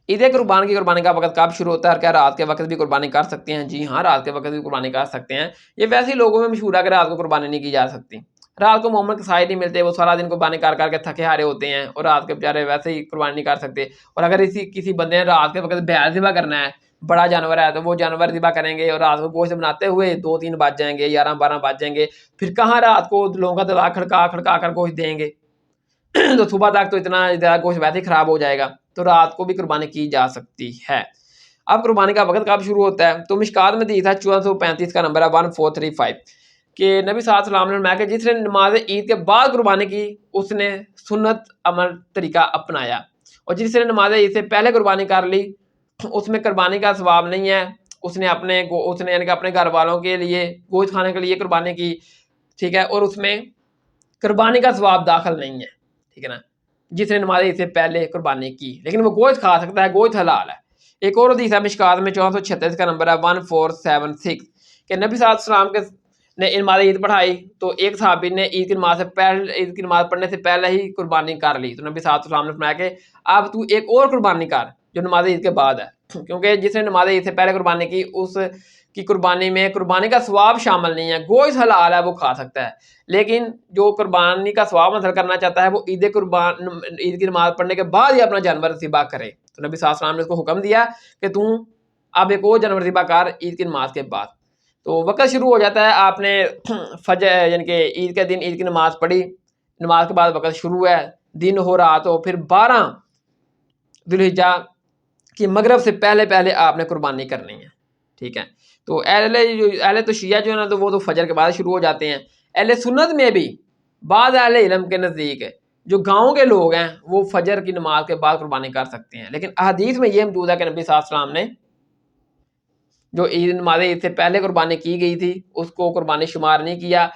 عید قربان کی قربانی کا وقت کب شروع ہوتا ہے اور کیا رات کے وقت بھی قربانی کر سکتے ہیں؟ جی ہاں، رات کے وقت بھی قربانی کر سکتے ہیں. یہ ویسے ہی لوگوں میں مشہور ہے کہ رات کو قربانی نہیں کی جا سکتی. رات کو مومن کسائی نہیں ملتے، وہ سارا دن قربانی کر کے تھکے ہارے ہوتے ہیں اور رات کے بیچارے ویسے ہی قربانی نہیں کر سکتے. اور اگر کسی بندے نے رات کے وقت بیل ذبح کرنا ہے، بڑا جانور ہے، تو وہ جانور ذبح کریں گے اور رات کو گوشت بناتے ہوئے 2-3 بج جائیں گے، 11-12 بج جائیں گے. پھر کہاں رات کو لوگوں کا دروازہ کھڑکا کر گوشت دیں گے؟ تو صبح تک تو اتنا گوشت ویسے ہی خراب ہو جائے گا. تو رات کو بھی قربانی کی جا سکتی ہے. اب قربانی کا وقت کب شروع ہوتا ہے؟ تو مشکات میں دی تھا 1435 کا نمبر ہے 1435 کہ نبی صلی اللہ علیہ وسلم نے فرمایا کہ جس نے نماز عید کے بعد قربانی کی اس نے سنت عمل طریقہ اپنایا، اور جس نے نماز عید سے پہلے قربانی کر لی اس میں قربانی کا ثواب نہیں ہے. اس نے یعنی کہ اپنے گھر والوں کے لیے گوشت کھانے کے لیے قربانی کی، ٹھیک ہے، اور اس میں قربانی کا ثواب داخل نہیں ہے، ٹھیک ہے نا. جس نے نماز عید سے پہلے قربانی کی لیکن وہ گوشت کھا سکتا ہے، گوشت حلال ہے. ایک اور حدیث ہے مشکات میں 1436 کا نمبر ہے 1476 کہ نبی صلی اللہ علیہ وسلم نے نماز عید پڑھائی تو ایک صحابی نے عید کی نماز پڑھنے سے پہلے ہی قربانی کر لی. تو نبی صلی اللہ علیہ وسلم نے فرمایا کہ اب تو ایک اور قربانی کر جو نماز عید کے بعد ہے، کیونکہ جس نے نماز عید سے پہلے قربانی کی اس کی قربانی میں قربانی کا ثواب شامل نہیں ہے. گوشت حلال ہے، وہ کھا سکتا ہے، لیکن جو قربانی کا ثواب حاصل کرنا چاہتا ہے وہ عید کی نماز پڑھنے کے بعد ہی اپنا جانور ذبح کرے. تو نبی صلی اللہ علیہ وسلم نے اس کو حکم دیا کہ تم اب ایک اور جانور ذبح کر عید کی نماز کے بعد. تو وقت شروع ہو جاتا ہے. آپ نے فجر یعنی کہ عید کے دن عید کی نماز پڑھی، نماز کے بعد وقت شروع ہے، دن ہو رہا تو پھر 12 ذوالحجہ کی مغرب سے پہلے آپ نے قربانی کرنی ہے، ٹھیک ہے. تو اہل تو شیعہ جو ہے نا تو وہ تو فجر کے بعد شروع ہو جاتے ہیں. اہل سنت میں بھی بعض اہل علم کے نزدیک جو گاؤں کے لوگ ہیں وہ فجر کی نماز کے بعد قربانی کر سکتے ہیں، لیکن احادیث میں یہ موجود ہے کہ نبی صلی اللہ علیہ وسلم نے جو نماز عید سے پہلے قربانی کی گئی تھی اس کو قربانی شمار نہیں کیا.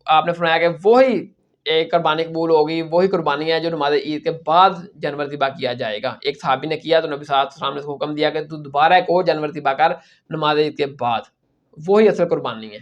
آپ نے فرمایا کہ وہی ایک قربانی قبول ہوگی، وہی قربانی ہے جو نماز عید کے بعد جانور ذبح کیا جائے گا. ایک صحابی نے کیا تو نبی صلی اللہ علیہ وسلم نے اس کو حکم دیا کہ تو دوبارہ ایک اور جانور ذبح کر نماز عید کے بعد، وہی اصل قربانی ہے.